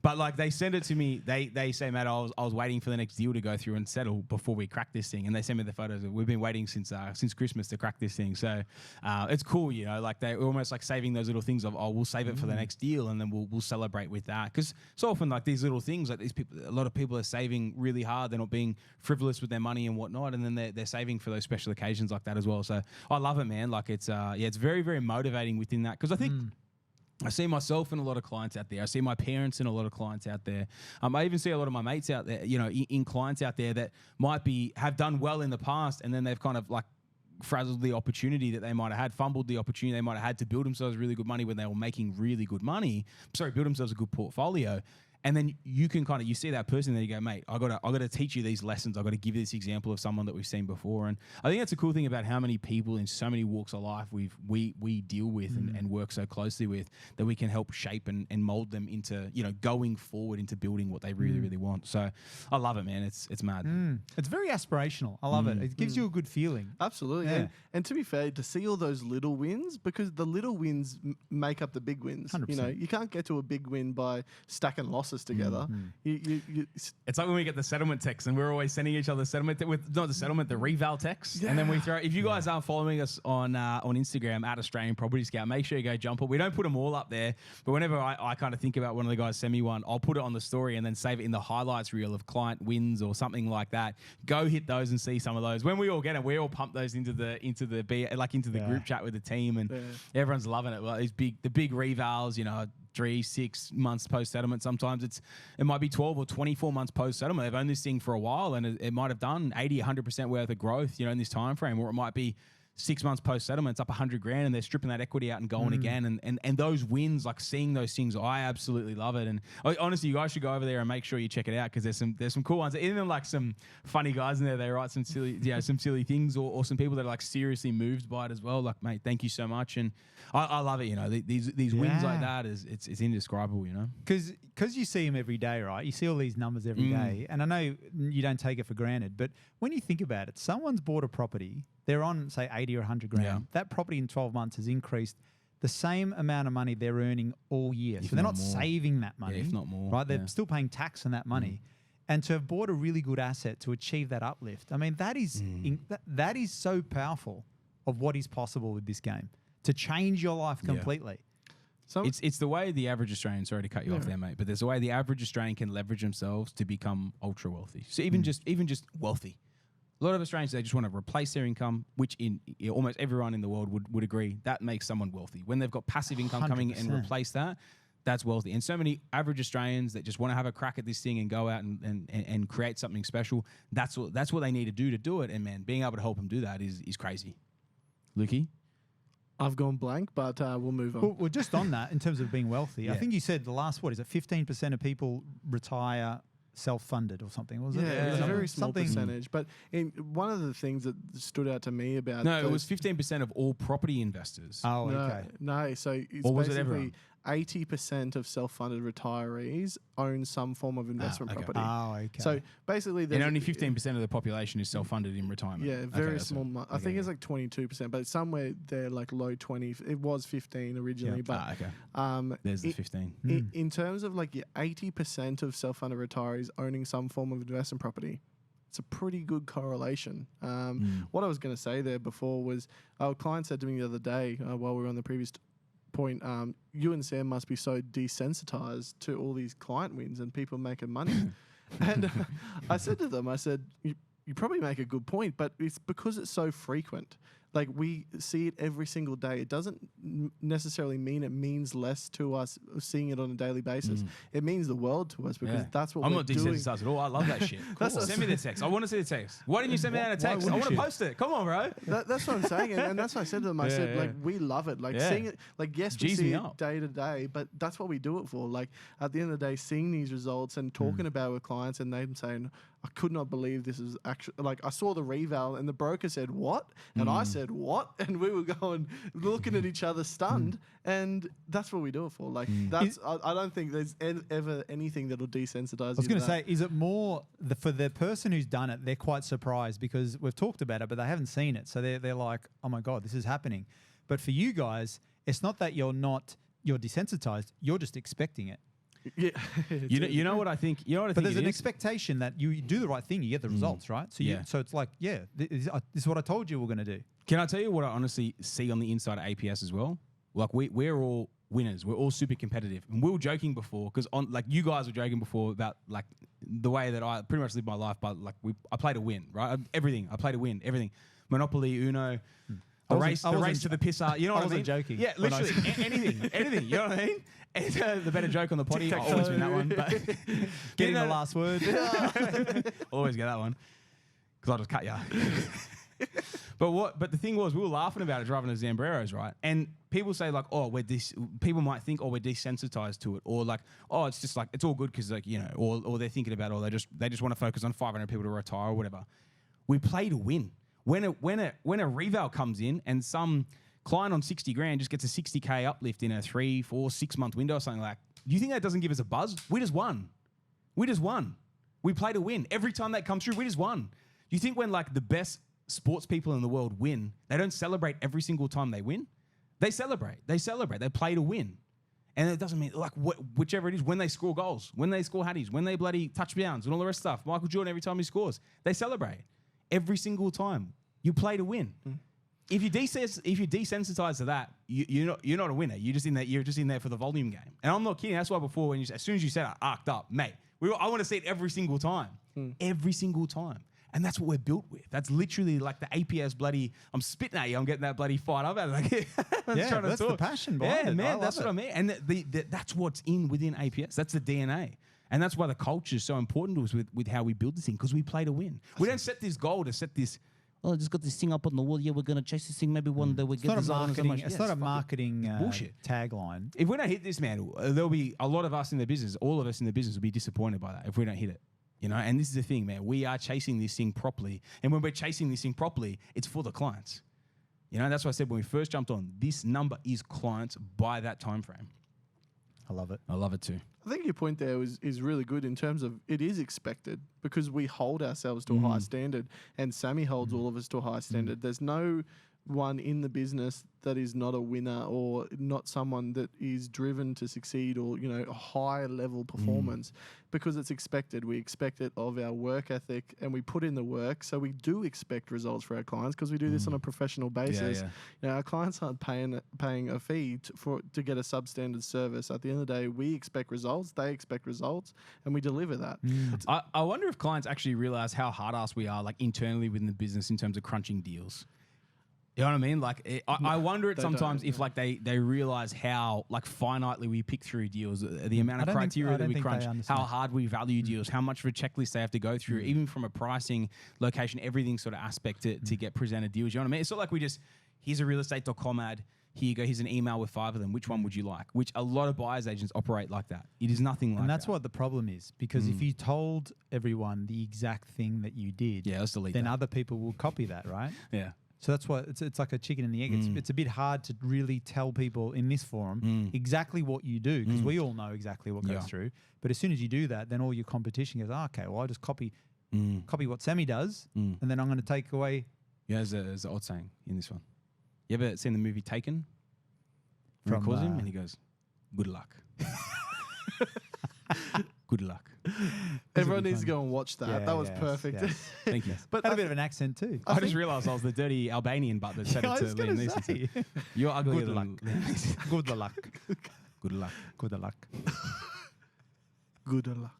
But like they send it to me. They say, Matt, I was waiting for the next deal to go through and settle before we crack this thing. And they send me the photos. We've been waiting since Christmas to crack this thing. So it's cool, like they're almost like saving those little things of, we'll save it for the next deal and then we'll celebrate with that. Because so often like these little things, like these people, a lot of people are saving really hard. They're not being frivolous with their money and whatnot. And then they're saving for those special occasions like that as well. So I love it, man. Like it's it's very, very motivating within that. Because I think I see myself and a lot of clients out there. I see my parents and a lot of clients out there. I even see a lot of my mates out there, in clients out there that might have done well in the past, and then they've kind of like frazzled the opportunity that they might have had, fumbled the opportunity they might have had to build themselves really good money when they were making really good money. Build themselves a good portfolio. And then you can you see that person and you go, mate, I gotta teach you these lessons. I gotta give you this example of someone that we've seen before. And I think that's a cool thing about how many people in so many walks of life we deal with and work so closely with, that we can help shape and mold them into, going forward into building what they really, really want. So I love it, man. It's mad. It's very aspirational. I love it. It gives you a good feeling. Absolutely. Yeah. And to be fair, to see all those little wins, because the little wins make up the big wins. 100%. You can't get to a big win by stacking losses together. It's like when we get the settlement text and we're always sending each other the reval text. And then we throw, if you guys aren't following us on Instagram at Australian Property Scout, make sure you go jump it. We don't put them all up there, but whenever I kind of think about one of the guys send me one, I'll put it on the story and then save it in the highlights reel of client wins or something like that. Go hit those and see some of those. When we all get it, we all pump those into the group chat with the team, and everyone's loving it. Well, the big revals, 3-6 months post settlement. Sometimes it might be 12 or 24 months post settlement. They've owned this thing for a while, and it might have done 80-100% worth of growth, in this time frame. Or it might be 6 months post settlement, it's up $100,000, and they're stripping that equity out and going again. And those wins, like seeing those things, I absolutely love it. And honestly, you guys should go over there and make sure you check it out, because there's some cool ones. Even like some funny guys in there. They write some silly things, or some people that are like seriously moved by it as well. Like, mate, thank you so much. And I love it. These wins like that it's indescribable. Because you see them every day, right? You see all these numbers every day, and I know you don't take it for granted, but when you think about it, someone's bought a property. They're on, say, 80 or 100 grand. Yeah. That property in 12 months has increased the same amount of money they're earning all year. So they're not saving that money. Yeah, if not more. Right? They're still paying tax on that money. And to have bought a really good asset to achieve that uplift, I mean, that is that is so powerful of what is possible with this game, to change your life completely. It's the way the average Australian, sorry to cut you off there, mate, but there's a way the average Australian can leverage themselves to become ultra wealthy. So even just wealthy. A lot of Australians, they just want to replace their income, which almost everyone in the world would agree that makes someone wealthy. When they've got passive income coming in and replace that, that's wealthy. And so many average Australians that just want to have a crack at this thing and go out and create something special, that's what they need to do it. And man, being able to help them do that is crazy. Lukey? I've gone blank, but we'll move on. Well, just on that, in terms of being wealthy, I think you said the last, 15% of people retire self-funded or something, was it? Yeah, it was a very small percentage. But one of the things that stood out to me about... No, it was 15% of all property investors. Oh, okay. No, so it's or was basically it everyone? 80% of self-funded retirees own some form of investment okay. property. Oh, okay. So basically, And only 15% of the population is self-funded in retirement. yeah, very that's small. I think it's like 22%, but somewhere there, like low 20. It was 15 originally, but okay. There's the 15. in terms of like your 80% of self-funded retirees owning some form of investment property, it's a pretty good correlation. What I was going to say there before was our client said to me the other day while we were on the previous point, you and Sam must be so desensitized to all these client wins and people making money. And I said to them, I said, you probably make a good point, but it's because it's so frequent. Like we see it every single day. It doesn't necessarily mean it means less to us seeing it on a daily basis. It means the world to us because that's what I'm we're not doing. desensitized at all. I love that shit. Cool. Send me the text. I want to see the text. Why didn't you send me out a text? I want to post it. Come on, bro. That's what I'm saying, and that's what I said to them. I said, like, we love it. Like seeing it. Like, yes, we see it day to day, but that's what we do it for. Like at the end of the day, seeing these results and talking about it with clients, and them saying, I could not believe this is actually, like, I saw the reval and the broker said, what? And I said, what? And we were going, looking at each other stunned. And that's what we do it for. Like, that's, I don't think there's ever anything that'll desensitize you. I was going to say, is it more for the person who's done it, they're quite surprised because we've talked about it, but they haven't seen it. So they're like, oh my God, this is happening. But for you guys, it's not that you're desensitized, you're just expecting it. Yeah, you know what I think. You know what I think. But there's an expectation that you do the right thing, you get the results, right? So so it's like, this is what I told you we're going to do. Can I tell you what I honestly see on the inside of APS as well? Like we're all winners. We're all super competitive. And we were joking before because you guys were joking before about like the way that I pretty much live my life. But like I play to win, right? Everything I play to win. Everything. Monopoly, Uno. The race to the pisser. You know what I mean? I wasn't joking. Yeah, literally anything. You know what I mean? It's the better joke on the potty. I always win that one. But getting the last word. Always get that one because I'll just cut you. But the thing was, we were laughing about it driving the Zambreros, right? And people say like, oh, people might think, oh, we're desensitized to it, or like, oh, it's just like it's all good because like or they're thinking about, or they just want to focus on 500 people to retire or whatever. We play to win. When a reval comes in and some client on 60 grand just gets a 60K uplift in a 3, 4, 6 month window or something like, do you think that doesn't give us a buzz? We just won. We play to win. Every time that comes through, we just won. Do you think when like the best sports people in the world win, they don't celebrate every single time they win? They celebrate. They play to win. And it doesn't mean like whichever it is, when they score goals, when they score hatties, when they bloody touchdowns and all the rest of stuff. Michael Jordan, every time he scores, they celebrate. Every single time. You play to win. If you're desensitized to that, you're not a winner. You're just in there for the volume game. And I'm not kidding. That's why before as soon as you said I arced up, mate. I want to see it every single time. Every single time. And that's what we're built with. That's literally like the APS bloody. I'm spitting at you. I'm getting that bloody fight up. Like, that's the passion behind it. Yeah, man, that's what I mean. And that's what's within APS. That's the DNA. And that's why the culture is so important to us with how we build this thing, because we play to win. We don't set this goal to set this, I just got this thing up on the wall. Yeah, we're going to chase this thing. Maybe one day we'll get this on so much. It's not a marketing bullshit tagline. If we don't hit this, man, there'll be a lot of us in the business, all of us in the business will be disappointed by that if we don't hit it. And this is the thing, man. We are chasing this thing properly. And when we're chasing this thing properly, it's for the clients. That's why I said when we first jumped on, this number is clients by that time frame. I love it. I love it too. I think your point there is really good in terms of it is expected because we hold ourselves to a high standard, and Sammy holds all of us to a high standard. There's no one in the business that is not a winner or not someone that is driven to succeed or, a high level performance because it's expected. We expect it of our work ethic and we put in the work. So we do expect results for our clients because we do this on a professional basis. Yeah. Our clients aren't paying a fee to get a substandard service. At the end of the day, we expect results, they expect results, and we deliver that. I wonder if clients actually realize how hard-ass we are, like internally within the business in terms of crunching deals. You know what I mean? Like, I wonder it sometimes if like they realize how like finitely we pick through deals, the amount of criteria that we crunch, how hard we value deals, how much of a checklist they have to go through, even from a pricing, location, everything sort of aspect to get presented deals. You know what I mean? It's not like we just, here's a realestate.com ad, here you go, here's an email with 5 of them. Which one would you like? Which a lot of buyers agents operate like that. It is nothing like that. And that's what the problem is, because if you told everyone the exact thing that you did, let's delete then that. other people will copy that, right? Yeah. So that's why it's like a chicken and the egg. It's a bit hard to really tell people in this forum exactly what you do, because we all know exactly what goes through. But as soon as you do that, then all your competition goes, okay, well, I'll just copy what Sammy does, and then I'm going to take away. Yeah, there's an odd saying in this one. You ever seen the movie Taken? From From, calls him and he goes, "Good luck." Good luck. Everyone needs to go and watch that. Yeah, that was yes, perfect. yes. Thank you. But Had a bit of an accent too. I just realised I was the dirty Albanian butt that said I it to was Liam gonna Neeson. say. You're uglier Good than luck. Liam Neeson. Good luck. Good luck. Good luck. Good luck.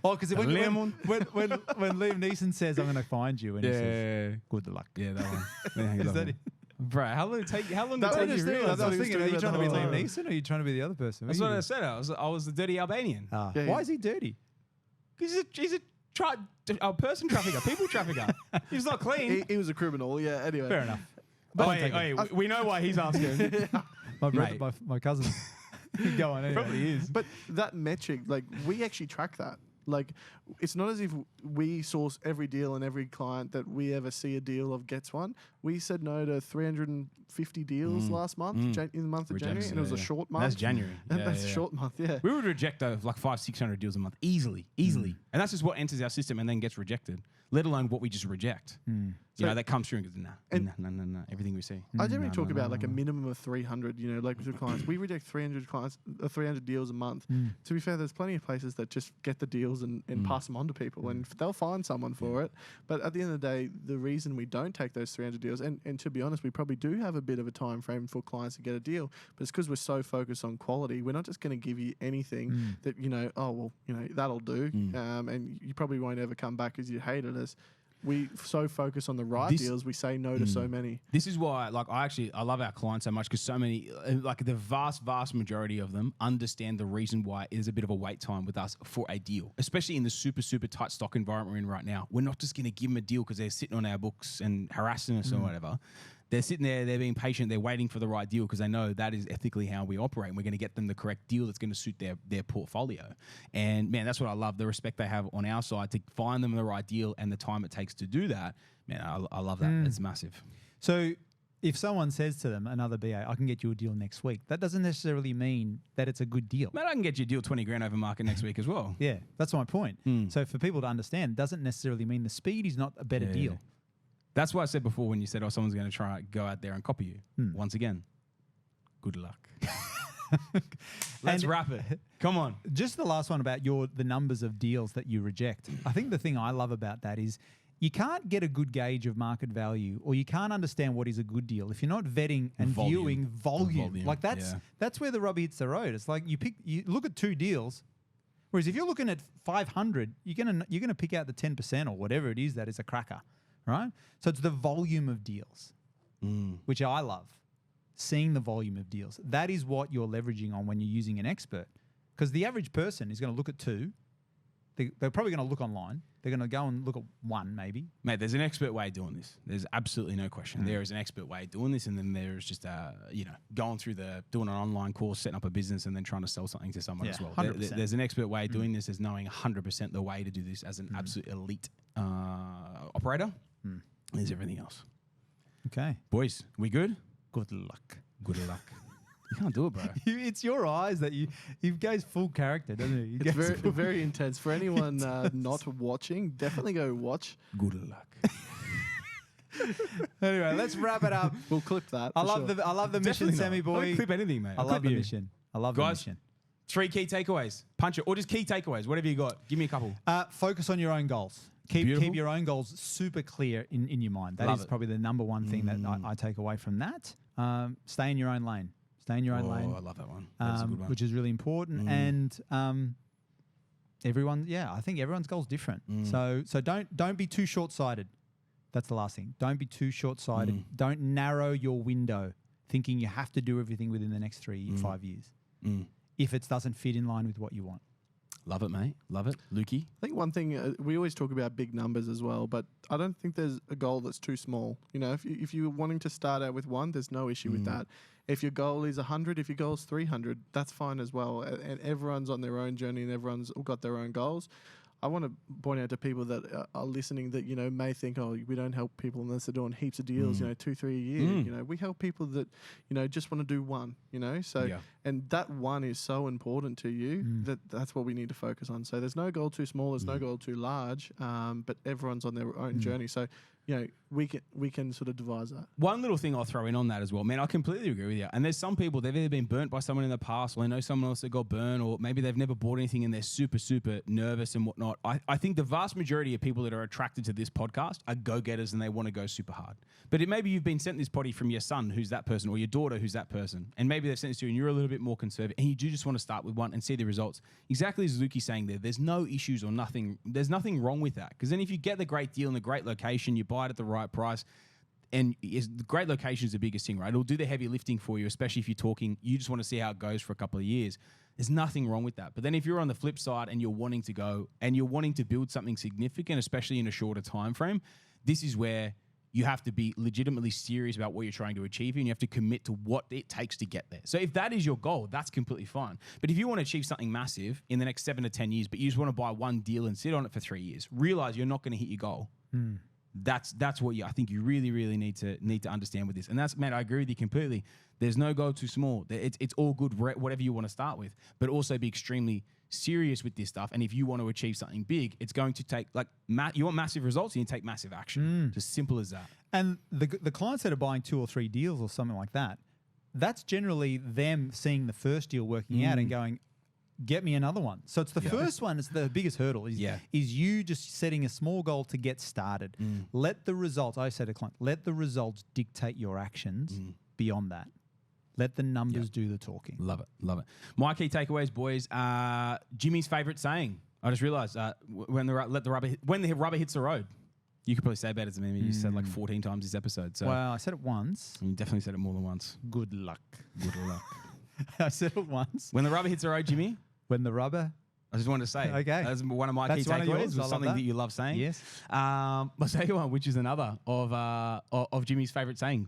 Oh, because when Lemon. Liam Neeson says, "I'm going to find you," and he says, "Good luck." Yeah, that one. Is that it? Bro, how long did it take you I to understand. realise That's I what was he was thinking, are doing you at trying to be the Liam time. Neeson or are you trying to be the other person? That's what I said. I was the dirty Albanian. Ah. Yeah, Why yeah. is he dirty? He's a person trafficker, people trafficker. He's not clean. He was a criminal. Yeah. Anyway. Fair enough. We know why he's asking. My brother, Mate. my cousin. Go on. Anyway. Probably is. But that metric, like, we actually track that. Like, it's not as if we source every deal and every client that we ever see a deal of gets one. We said no to 350 deals last month, in the month of January, and it was a short month. That's January. And Yeah, that's yeah. a short month, yeah. We would reject like 500-600 deals a month easily. And that's just what enters our system and then gets rejected, let alone what we just reject. You know, that comes through and goes, nah, everything we see. I generally talk about like a minimum of 300, you know, like with clients. We reject 300 deals a month. To be fair, there's plenty of places that just get the deals and pass them on to people, and they'll find someone for it. But at the end of the day, the reason we don't take those 300 deals, and to be honest, we probably do have a bit of a time frame for clients to get a deal, but it's because we're so focused on quality. We're not just going to give you anything that, you know, oh, well, you know, that'll do. And you probably won't ever come back because you hated us. We so focus on the right deals, we say no to so many. This is why, like, I love our clients so much because so many, like the vast majority of them understand the reason why it is a bit of a wait time with us for a deal, especially in the super tight stock environment we're in right now. We're not just going to give them a deal because they're sitting on our books and harassing us or whatever. They're sitting there, they're being patient, they're waiting for the right deal because they know that is ethically how we operate. And we're going to get them the correct deal that's going to suit their portfolio. And man, that's what I love, the respect they have on our side to find them the right deal and the time it takes to do that. Man, I love that. It's massive. So if someone says to them, another BA, I can get you a deal next week, that doesn't necessarily mean that it's a good deal. Man, I can get you a deal 20 grand over market next week as well. Yeah, that's my point. So for people to understand, doesn't necessarily mean the speed is not a better deal. That's why I said before when you said, oh, someone's going to try to go out there and copy you. Once again, good luck. Let's wrap it. Come on. Just the last one about the numbers of deals that you reject. I think the thing I love about that is you can't get a good gauge of market value, or you can't understand what is a good deal if you're not vetting and viewing volume. Like that's where the rubber hits the road. It's like you look at 2 deals, whereas if you're looking at 500, you're gonna pick out the 10% or whatever it is that is a cracker, right? So it's the volume of deals, which I love. Seeing the volume of deals. That is what you're leveraging on when you're using an expert. Because the average person is going to look at 2. They're probably going to look online. They're going to go and look at 1 maybe. Mate, there's an expert way of doing this. There's absolutely no question. There is an expert way of doing this, and then there's just, going through doing an online course, setting up a business, and then trying to sell something to someone as well. 100%. There's an expert way of doing this. There's knowing 100% the way to do this as an absolute elite operator. There's everything else. Okay. Boys, we good? Good luck. Good luck. You can't do it, bro. It's your eyes that he goes full character, doesn't he? It's very, very intense. For anyone not watching, definitely go watch. Good luck. Anyway, let's wrap it up. We'll clip that. I love the mission, Definitely Sammy not. boy. Don't clip anything, mate. I love the mission. I love the mission. 3 key takeaways. Punch it. Or just key takeaways. Whatever you got. Give me a couple. Focus on your own goals. Keep your own goals super clear in your mind. That is probably the number one thing that I take away from that. Stay in your own lane. Stay in your own lane. Oh, I love that one. That's a good one. Which is really important. And I think everyone's goal is different. So don't be too short-sighted. That's the last thing. Don't be too short-sighted. Don't narrow your window thinking you have to do everything within the next 5 years if it doesn't fit in line with what you want. Love it, mate. Love it. Lukey? I think one thing, we always talk about big numbers as well, but I don't think there's a goal that's too small. You know, if you're wanting to start out with 1, there's no issue with that. If your goal is 100, if your goal is 300, that's fine as well. And everyone's on their own journey and everyone's got their own goals. I want to point out to people that are listening that, may think, oh, we don't help people unless they're doing heaps of deals, 2, 3 a year. We help people that, just want to do one, So, and that one is so important to you that's what we need to focus on. So there's no goal too small, there's no goal too large, but everyone's on their own journey. So, we can sort of devise that. One little thing I'll throw in on that as well, man, I completely agree with you. And there's some people, they've either been burnt by someone in the past, or they know someone else that got burnt, or maybe they've never bought anything and they're super, super nervous and whatnot. I think the vast majority of people that are attracted to this podcast are go-getters and they want to go super hard. But maybe you've been sent this potty from your son, who's that person, or your daughter, who's that person. And maybe they've sent this to you and you're a little bit more conservative and you do just want to start with one and see the results. Exactly as Lukey's saying there's no issues or nothing. There's nothing wrong with that. Because then if you get the great deal in the great location, you buy it at the right price, and the great location is the biggest thing, right? It'll do the heavy lifting for you, especially if you just want to see how it goes for a couple of years. There's nothing wrong with that. But then if you're on the flip side and you're wanting to go and you're wanting to build something significant, especially in a shorter time frame, this is where you have to be legitimately serious about what you're trying to achieve, and you have to commit to what it takes to get there. So if that is your goal, that's completely fine. But if you want to achieve something massive in the next 7 to 10 years, but you just want to buy one deal and sit on it for 3 years, realize you're not going to hit your goal. That's what I think you really, really need to understand with this. And that's, man, I agree with you completely. There's no goal too small. It's all good, whatever you want to start with, but also be extremely serious with this stuff. And if you want to achieve something big, it's going to take, you want massive results, you need to take massive action. It's as simple as that. And the clients that are buying 2 or 3 deals or something like that, that's generally them seeing the first deal working out and going, get me another one. So it's the first one, it's the biggest hurdle, is you just setting a small goal to get started. Let the results, I say to client, let the results dictate your actions beyond that. Let the numbers do the talking. Love it. Love it. My key takeaways, boys, Jimmy's favorite saying. I just realized when the rubber hits the road. You could probably say it better than me. You said 14 times this episode. So. Well, I said it once. You definitely said it more than once. Good luck. Good luck. I said it once. When the rubber hits the road, Jimmy. When the rubber. I just wanted to say. Okay. That's one of my key takeaways. Was something that you love saying. Yes. My second one, which is another of Jimmy's favorite saying.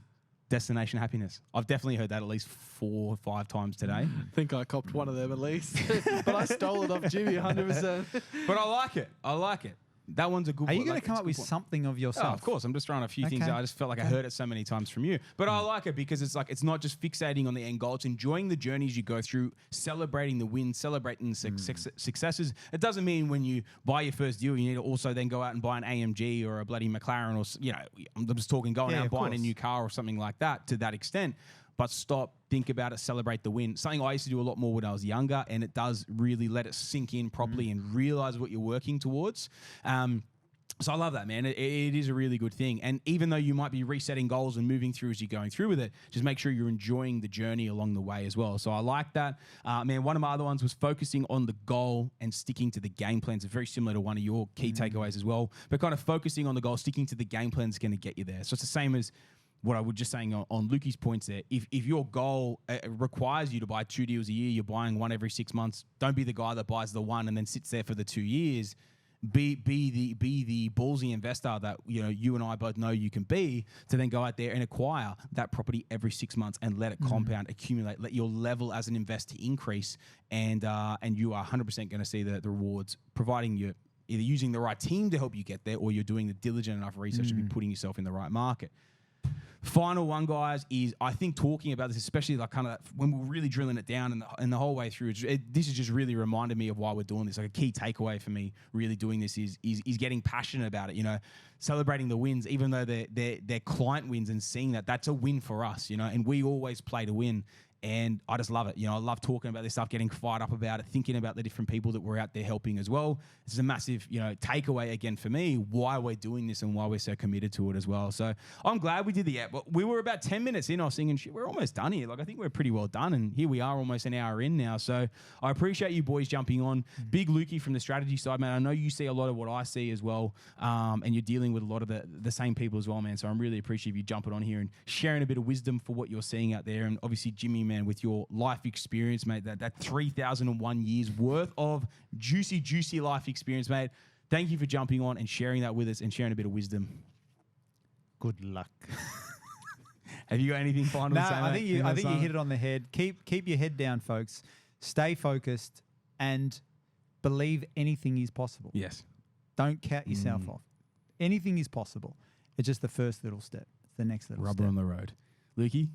Destination happiness. I've definitely heard that at least 4 or 5 times today. I think I copped one of them at least. But I stole it off Jimmy 100%. But I like it. That one's a good one. Are you going to come up with something of yourself? Oh, of course. I'm just throwing a few things out. I just felt like I heard it so many times from you. But I like it because it's not just fixating on the end goal. It's enjoying the journeys you go through, celebrating the wins, celebrating the successes. It doesn't mean when you buy your first deal, you need to also then go out and buy an AMG or a bloody McLaren or, I'm just talking going out and buying a new car or something like that to that extent. But stop, think about it, celebrate the win. Something I used to do a lot more when I was younger, and it does really let it sink in properly and realize what you're working towards. So I love that, man. It is a really good thing. And even though you might be resetting goals and moving through as you're going through with it, just make sure you're enjoying the journey along the way as well. So I like that. Man, one of my other ones was focusing on the goal and sticking to the game plans. It's very similar to one of your key takeaways as well. But kind of focusing on the goal, sticking to the game plan is going to get you there. So it's the same as what I was just saying on Lukey's points there. If your goal requires you to buy 2 deals a year, you're buying one every 6 months, don't be the guy that buys the one and then sits there for the 2 years. Be the ballsy investor that you and I both know you can be, to then go out there and acquire that property every 6 months and let it compound, accumulate, let your level as an investor increase, and you are 100% going to see the rewards, providing you're either using the right team to help you get there, or you're doing the diligent enough research to be putting yourself in the right market. Final one, guys, is I think talking about this, especially when we're really drilling it down and the whole way through, this has just really reminded me of why we're doing this. Like a key takeaway for me really doing this is getting passionate about it, celebrating the wins, even though they're client wins, and seeing that's a win for us, and we always play to win. And I just love it. I love talking about this stuff, getting fired up about it, thinking about the different people that we're out there helping as well. This is a massive, takeaway again for me, why we're doing this and why we're so committed to it as well. So I'm glad we did the app. But we were about 10 minutes in. I was thinking, shit, we're almost done here. I think we're pretty well done. And here we are almost an hour in now. So I appreciate you boys jumping on. Big Lukey from the strategy side, man. I know you see a lot of what I see as well. And you're dealing with a lot of the same people as well, man. So I'm really appreciative of you jumping on here and sharing a bit of wisdom for what you're seeing out there. And obviously, Jimmy, man, with your life experience, mate, that 3,001 years worth of juicy life experience, mate. Thank you for jumping on and sharing that with us and sharing a bit of wisdom. Good luck. Have you got anything final to say, I think you hit it on the head. Keep your head down, folks. Stay focused, and believe anything is possible. Yes. Don't count yourself off. Anything is possible. It's just the first little step. It's the next little Rubber step. on the road. Lukey?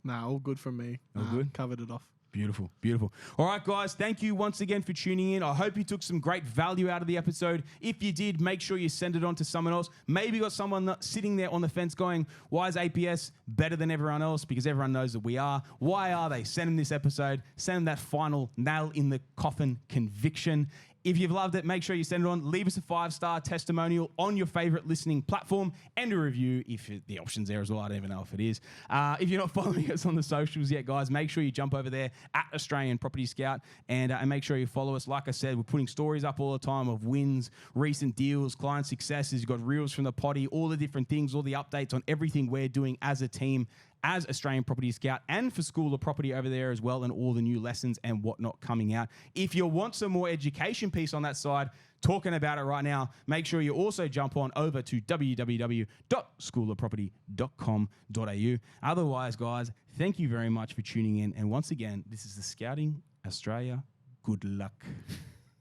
Nah, all good from me. All good? Covered it off. Beautiful, beautiful. All right, guys, thank you once again for tuning in. I hope you took some great value out of the episode. If you did, make sure you send it on to someone else. Maybe you got someone sitting there on the fence going, why is APS better than everyone else? Because everyone knows that we are. Why are they? Send them this episode. Send them that final nail in the coffin conviction. If you've loved it, make sure you send it on. Leave us a 5-star testimonial on your favorite listening platform and a review if the option's there as well. I don't even know if it is. If you're not following us on the socials yet, guys, make sure you jump over there at Australian Property Scout and make sure you follow us. Like I said, we're putting stories up all the time of wins, recent deals, client successes. You've got reels from the potty, all the different things, all the updates on everything we're doing as a team, as Australian Property Scout, and for School of Property over there as well, and all the new lessons and whatnot coming out. If you want some more education piece on that side, talking about it right now, make sure you also jump on over to www.schoolofproperty.com.au. Otherwise, guys, thank you very much for tuning in. And once again, this is the Scouting Australia Good Luck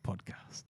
podcast.